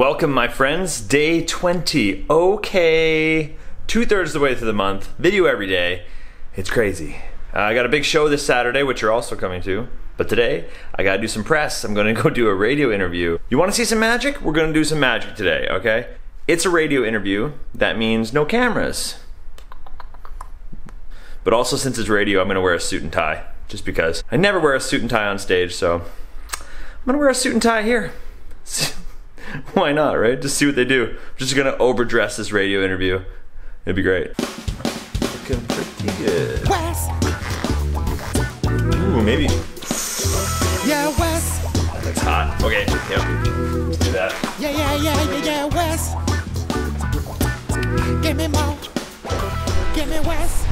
Welcome, my friends. Day 20. Okay. 2/3 of the way through the month. Video every day. It's crazy. I got a big show this Saturday, which you're also coming to. But today, I gotta do some press. I'm gonna go do a radio interview. You wanna see some magic? We're gonna do some magic today, okay? It's a radio interview. That means no cameras. But also, since it's radio, I'm gonna wear a suit and tie. Just because. I never wear a suit and tie on stage, so I'm gonna wear a suit and tie here. Why not, right? Just see what they do. I'm just gonna overdress this radio interview. It'd be great. Looking pretty good. Wes. Ooh, maybe. Yeah, Wes. That's hot. Okay, yep. Let's do that. Yeah, Wes. Give me more. Give me Wes.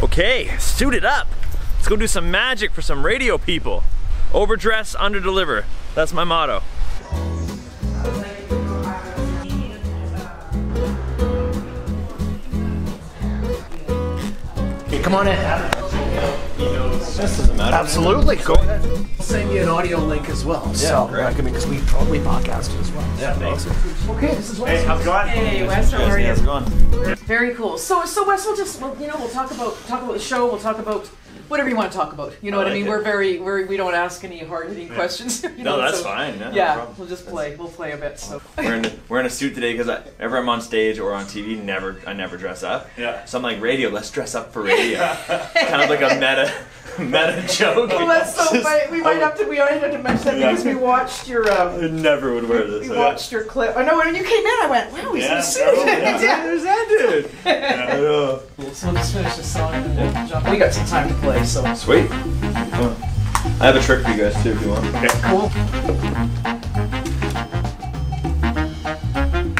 Okay, suit it up. Let's go do some magic for some radio people. Overdress, underdeliver. That's my motto. Come on in. This doesn't matter. Absolutely. Go ahead. I'll send you an audio link as well. Yeah, so, great. because we probably podcast as well. Yeah, thanks. Okay, this is Wes. Hey, how's it going? Hey, Wes, how are you? How's it going? Very cool. So Wes, we'll talk about the show. We'll talk about whatever you want to talk about. You know what I mean? it. We don't ask any hard-hitting questions. You No, know, that's so, fine. Yeah, no Yeah, problem. we'll just play. We'll play a bit. So. We're in a suit today because whenever I'm on stage or on TV, I never dress up. Yeah. So I'm like, radio, let's dress up for radio. Kind of like a meta joke. Well, that's so funny. We might have to mention that because we watched your. I never would wear this. We watched your clip. I know when you came in, I went, "Wow, he's in a suit." There's that dude. I know. So we'll just finish the song and then jump. We got some time to play, so. Sweet. I have a trick for you guys too if you want. Okay. Cool.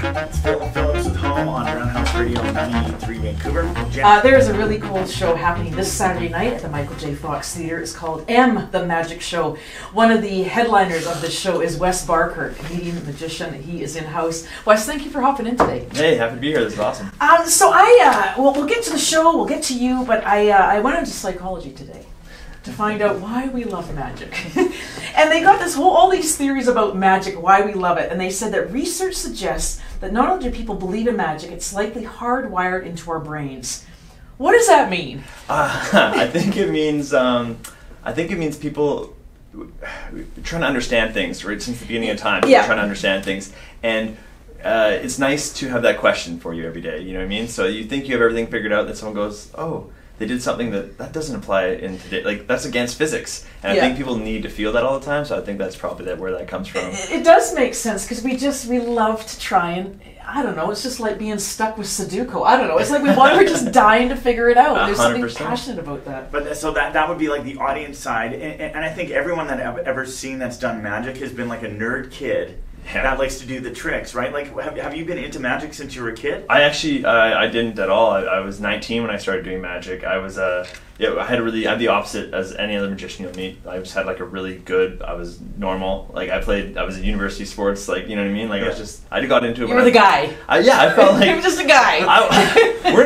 It's Phil Phillips with Home on Roundhouse Radio 93 Vancouver. There's a really cool show happening this Saturday night at the Michael J. Fox Theatre. It's called M, The Magic Show. One of the headliners of this show is Wes Barker, comedian, magician. He is in-house. Wes, thank you for hopping in today. Hey, happy to be here. This is awesome. So we'll get to the show, we'll get to you, but I went into psychology today to find out why we love magic. And they got all these theories about magic, why we love it, and they said that research suggests that not only do people believe in magic, it's likely hardwired into our brains. What does that mean? I think it means people trying to understand things, right? Since the beginning of time, people trying to understand things, and it's nice to have that question for you every day. You know what I mean? So you think you have everything figured out, then someone goes, "Oh, they did something that doesn't apply in today. Like that's against physics." And I think people need to feel that all the time. So I think that's probably where that comes from. It does make sense because we love to try and. I don't know, it's just like being stuck with Sudoku. I don't know, it's like we're just dying to figure it out. There's something 100%. passionate about that. But so that would be like the audience side, and I think everyone that I've ever seen that's done magic has been like a nerd kid that likes to do the tricks, right? Like, have you been into magic since you were a kid? I actually I didn't at all. I was 19 when I started doing magic. I was I'm the opposite as any other magician you'll meet. I just had like a really good. I was normal. Like I was in university sports. Like you know what I mean. Like I got into it. You were the guy. I felt like you were just a guy.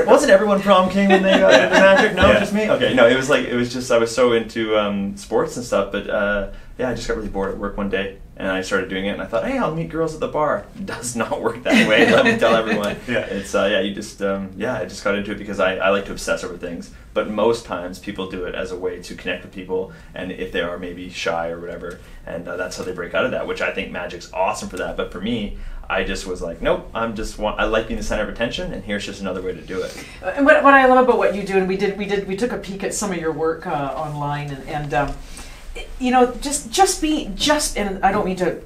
Wasn't everyone prom king when they got into magic? No, just me. Okay, no, it was just I was so into sports and stuff. But I just got really bored at work one day. And I started doing it, and I thought, hey, I'll meet girls at the bar. It does not work that way. Let me tell everyone. It's I just got into it because I like to obsess over things. But most times, people do it as a way to connect with people, and if they are maybe shy or whatever, and that's how they break out of that. Which I think magic's awesome for that. But for me, I just was like, nope. I like being the center of attention, and here's just another way to do it. And what I love about what you do, and we took a peek at some of your work online, and. You know, and I don't mean to,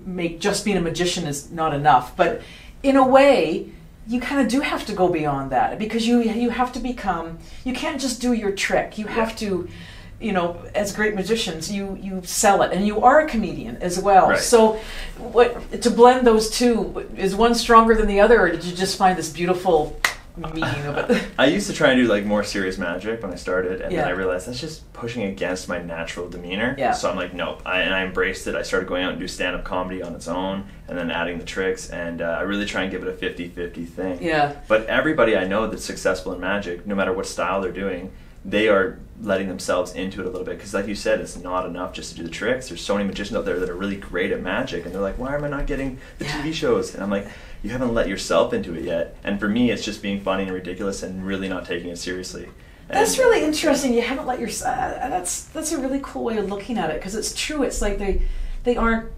make just being a magician is not enough, but in a way, you kind of do have to go beyond that because you have to become. You can't just do your trick. You have to, as great magicians, you sell it, and you are a comedian as well. Right. So, to blend those two, is one stronger than the other, or did you just find this beautiful meaning of it? I used to try and do like more serious magic when I started, and then I realized that's just pushing against my natural demeanor. So I'm like, nope. And I embraced it. I started going out and do stand-up comedy on its own, and then adding the tricks, and I really try and give it a 50-50 thing. But everybody I know that's successful in magic, no matter what style they're doing, they are letting themselves into it a little bit, because like you said, it's not enough just to do the tricks. There's so many magicians out there that are really great at magic, and they're like, why am I not getting the TV shows? And I'm like, you haven't let yourself into it yet. And for me, it's just being funny and ridiculous and really not taking it seriously. And that's really interesting. You haven't let yourself. That's a really cool way of looking at it, because it's true. It's like they aren't.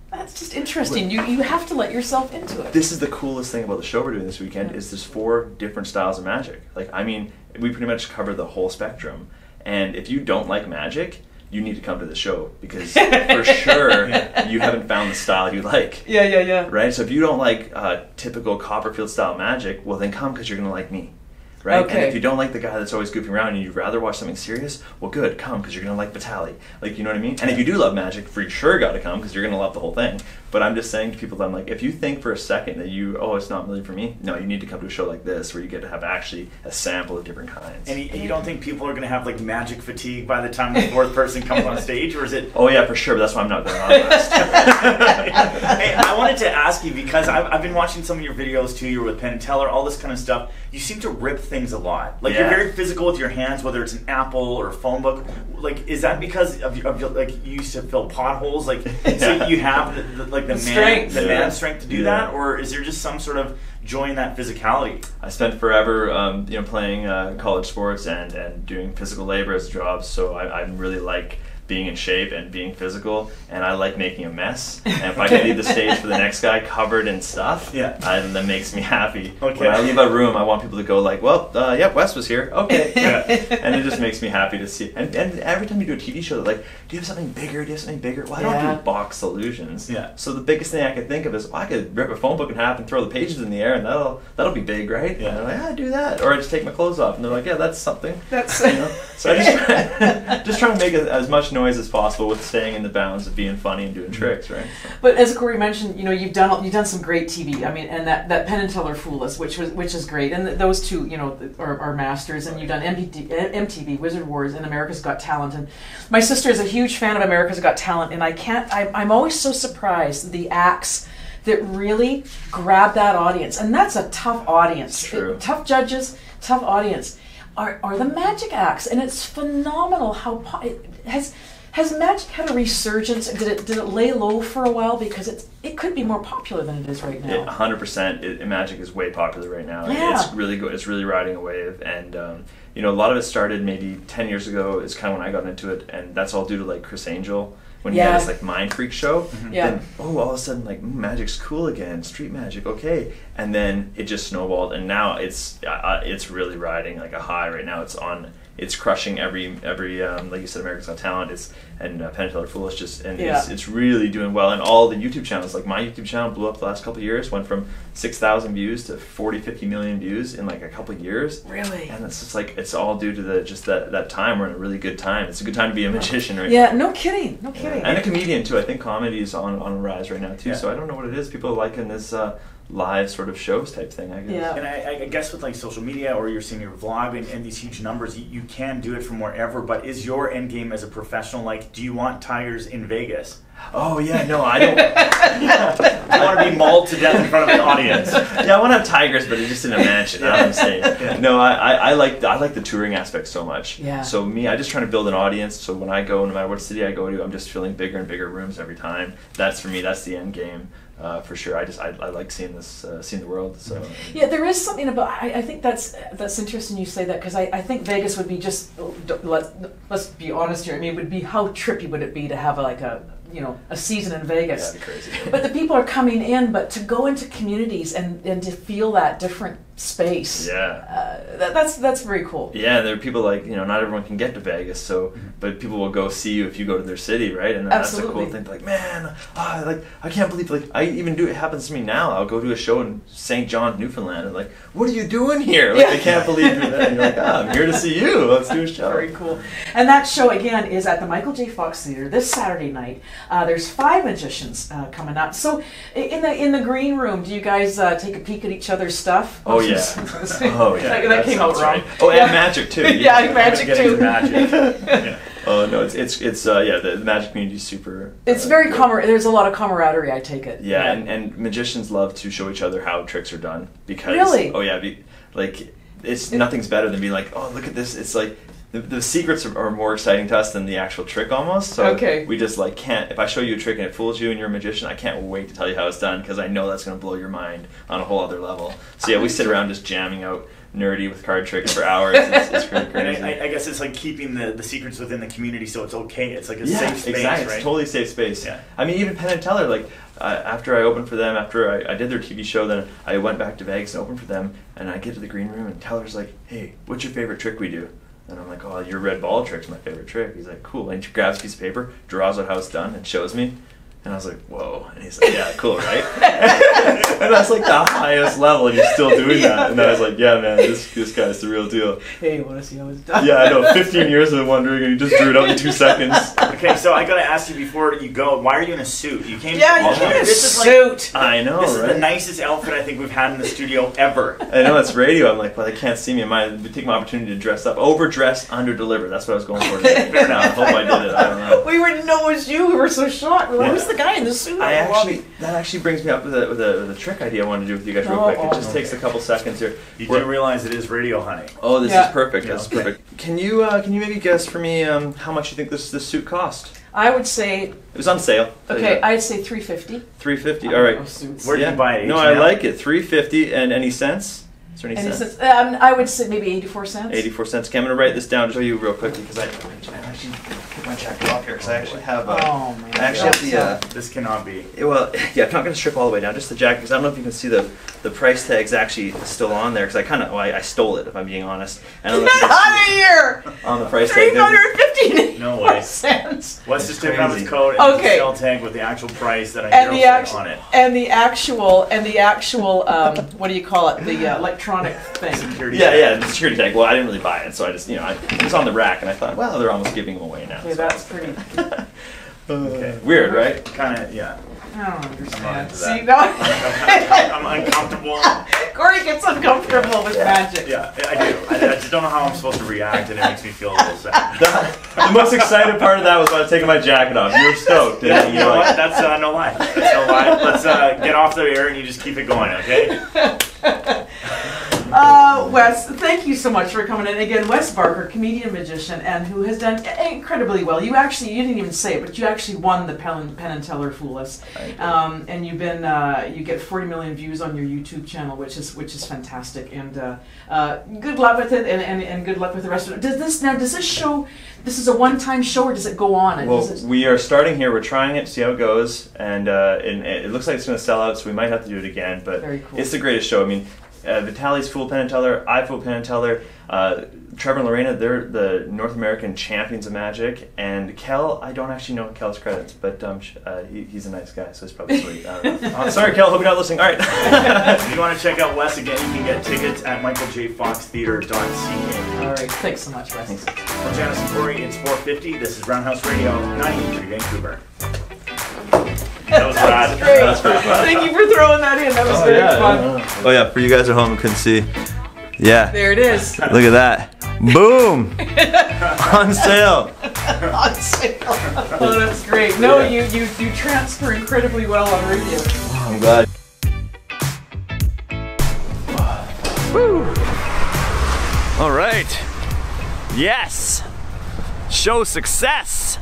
That's just interesting. You have to let yourself into it. This is the coolest thing about the show we're doing this weekend, is there's 4 different styles of magic. Like, I mean, we pretty much cover the whole spectrum. And if you don't like magic, you need to come to the show, because for sure you haven't found the style you like. Yeah. Right? So if you don't like typical Copperfield style magic, well then come, because you're going to like me. Right? Okay. And if you don't like the guy that's always goofing around and you'd rather watch something serious, well good, come, because you're going to like Vitaly. Like, you know what I mean? And if you do love magic, for sure got to come, because you're going to love the whole thing. But I'm just saying to people that I'm like, if you think for a second that it's not really for me, no, you need to come to a show like this, where you get to have actually a sample of different kinds. And you don't think people are going to have like magic fatigue by the time the 4th person comes on stage, or is it? Oh yeah, for sure, but that's why I'm not going on last. Hey, I wanted to ask you, because I've been watching some of your videos too. You're with Penn Teller, all this kind of stuff. You seem to rip things a lot. Like, you're very physical with your hands, whether it's an apple or a phone book. Like, is that because of your, like, you used to fill potholes? Like, so you have the strength. man strength to do that, or is there just some sort of joy in that physicality? I spent forever, playing college sports and doing physical labor as a job, so I really like being in shape and being physical, and I like making a mess. And if I can leave the stage for the next guy covered in stuff, that makes me happy. Okay. When I leave a room, I want people to go like, well, Wes was here. Okay. And it just makes me happy to see. And every time you do a TV show, they're like, do you have something bigger? Do you have something bigger? Well, I don't do box illusions. Yeah. So the biggest thing I could think of is, I could rip a phone book in half and throw the pages in the air, and that'll be big, right? Yeah. And I'm like, I do that. Or I just take my clothes off, and they're like, yeah, that's something. That's So I just try to make as much noise as possible with staying in the bounds of being funny and doing tricks, right? So. But as Corey mentioned, you've done some great TV. I mean, and that Penn and Teller Fool Us, which is great, and those two, are masters. And you've done MTV, Wizard Wars, and America's Got Talent. And my sister is a huge fan of America's Got Talent, and I'm always so surprised the acts that really grab that audience, and that's a tough audience, tough judges, tough audience. Are the magic acts, and it's phenomenal how has magic had a resurgence? Did it lay low for a while, because it could be more popular than it is right now? 100%. Magic is way popular right now. Yeah. It's really good. It's really riding a wave, and a lot of it started maybe 10 years ago. Is kind of when I got into it, and that's all due to like Chris Angel. When he had his like Mind Freak show, then all of a sudden like magic's cool again, street magic, okay, and then it just snowballed, and now it's really riding like a high right now. It's crushing every like you said, America's Got Talent, and Penn Teller Fool Us it's really doing well, and all the YouTube channels, like my YouTube channel blew up the last couple of years, went from 6,000 views to 50 million views in like a couple of years. Really? And it's just like, it's all due to that time. We're in a really good time. It's a good time to be a magician right now. Yeah, no kidding. And a comedian too. I think comedy is on a rise right now too. Yeah. So I don't know what it is. People are liking this live sort of shows type thing, I guess. Yeah. And I guess with like social media, or you're seeing your vlog and these huge numbers, you can do it from wherever. But is your end game as a professional, like, do you want tigers in Vegas? Oh yeah, no, I don't. I want to be mauled to death in front of an audience. Yeah, I want to have tigers, but just in a mansion, not on stage. Yeah. No, I like the touring aspect so much. Yeah. So I just try to build an audience. So when I go, no matter what city I go to, I'm just filling bigger and bigger rooms every time. That's for me. That's the end game. For sure, I like seeing the world. So yeah, there is something about. I think that's interesting you say that, because I think Vegas would be just. Let's be honest here. I mean, it would be, how trippy would it be to have a season in Vegas? That'd be crazy. But the people are coming in, but to go into communities and to feel that different space. Yeah. That's very cool. Yeah, there are people like, not everyone can get to Vegas, so but people will go see you if you go to their city, right? And that's a cool thing. Like, man, I can't believe, like, I even do it happens to me now. I'll go to a show in St. John's, Newfoundland, and like, what are you doing here? Like, they can't believe you're there. And you're like, I'm here to see you. Let's do a show. Very cool. And that show again is at the Michael J. Fox Theater this Saturday night. There's 5 magicians coming up. So in the green room, do you guys take a peek at each other's stuff? Oh yeah. Oh yeah. That came out wrong. Right. Oh, and magic too. Yeah, magic too. Magic. Yeah. Oh no, it's the magic community is super. It's very there's a lot of camaraderie, I take it. Yeah, and magicians love to show each other how tricks are done, because really. Oh yeah, like it's nothing's better than being like, oh, look at this. It's like the secrets are more exciting to us than the actual trick almost. So we just like can't. If I show you a trick and it fools you and you're a magician, I can't wait to tell you how it's done because I know that's going to blow your mind on a whole other level. So yeah, we sit around just jamming out nerdy with card tricks for hours. It's pretty crazy. I guess it's like keeping the secrets within the community, so it's okay. It's like a safe space, exactly. right? It's totally safe space. Yeah. I mean, even Penn Teller, like after I opened for them, after I did their TV show, then I went back to Vegas and opened for them, and I get to the green room, and Teller's like, "Hey, what's your favorite trick we do?" And I'm like, "Oh, your red ball trick's my favorite trick." He's like, "Cool," and he grabs a piece of paper, draws out how it's done, and shows me. And I was like, whoa. And he's like, yeah, cool, right? And that's like the highest level, and he's still doing that. And I was like, yeah, man, this guy's the real deal. Hey, you want to see how it's done? Yeah, I know. 15 years of wondering, and he just drew it out in 2 seconds. Okay, so I got to ask you before you go, why are you in a suit? You came in a suit. I know, This right? is the nicest outfit I think we've had in the studio ever. I know, it's radio. I'm like, well, they can't see me. I might take my opportunity to dress up. Overdress, under-deliver. That's what I was going for today. Fair enough. I hope I did it. I don't know. We wouldn't know it was you. We were so shocked. We're like, who's the guy in the suit? That actually brings me up with a trick idea I want to do with you guys real quick. It just takes a couple seconds here. You do realize it is radio, honey. Oh, this is perfect. This is perfect. Can you maybe guess for me how much you think this suit cost? I would say it was on sale. Okay, I'd say $350. $350. All right. Where did you buy it? No, I like it. $350 and any cents? Is there any cents? I would say maybe 84 cents. 84 cents. Okay, I'm going to write this down to show you real quick because I actually put my jacket off here because I actually have. Oh man! I actually have the. This cannot be. Well, yeah, I'm not going to strip all the way down. Just the jacket because I don't know if you can see the price tag's actually still on there because I stole it if I'm being honest. I don't know if you can see here on the price tag. $350. No way. Cents. Let's just take out his code and the sale tag with the actual price that I know on it. And the actual what do you call it? The electronic thing. Security tag. Yeah, the security tag. Well, I didn't really buy it, so I just it was on the rack, and I thought, well, they're almost giving them away now. Yeah, that's pretty. Okay. Weird, right? Kind of, yeah. I don't understand. See, no. I'm uncomfortable. Corey gets uncomfortable with magic. Yeah, I do. I just don't know how I'm supposed to react, and it makes me feel a little sad. The most exciting part of that was when I was taking my jacket off. You were stoked. Yeah, you know what? That's no lie. That's no lie. Let's get off the air and you just keep it going, okay? Wes, thank you so much for coming in. Again, Wes Barker, comedian, magician, and who has done incredibly well. You didn't even say it, but you actually won the Penn Teller Fool Us. And you've been, you get 40 million views on your YouTube channel, which is fantastic. And good luck with it, and good luck with the rest of it. Does this show, this is a one-time show, or does it go on? Well, we are starting here. We're trying it to see how it goes, and it looks like it's going to sell out, so we might have to do it again. But very cool. It's the greatest show. I mean, Vitaly's fooled Penn Teller, I fooled Penn Teller, Trevor and Lorena, they're the North American champions of magic, and Kel, I don't actually know Kel's credits, but he's a nice guy, so he's probably sweet. I don't know. Sorry, Kel, hope you're not listening. All right. If you want to check out Wes again, you can get tickets at michaeljfoxtheater.ca. All right, thanks so much, Wes. Thanks. From Janice and Corey, it's 4:50. This is Roundhouse Radio, 93 Vancouver. That was rad. That was great. Thank you for throwing that in. That was very fun. Oh yeah, for you guys at home who couldn't see. Yeah. There it is. Look at that. Boom! On sale. On sale. Oh, that's great. No, you transfer incredibly well on radio. Oh, I'm glad. Woo! All right. Yes. Show success.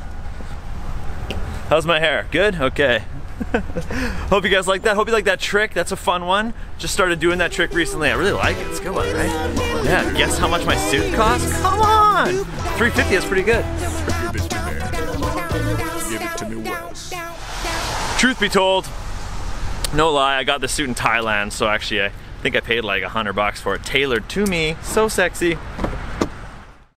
How's my hair? Good? Okay. Hope you guys like that. Hope you like that trick. That's a fun one. Just started doing that trick recently. I really like it. It's a good one, right? Yeah, guess how much my suit costs? Come on! $350 is pretty good. Give it to me, Wes. Truth be told, no lie, I got this suit in Thailand, so actually I think I paid like $100 for it. Tailored to me. So sexy.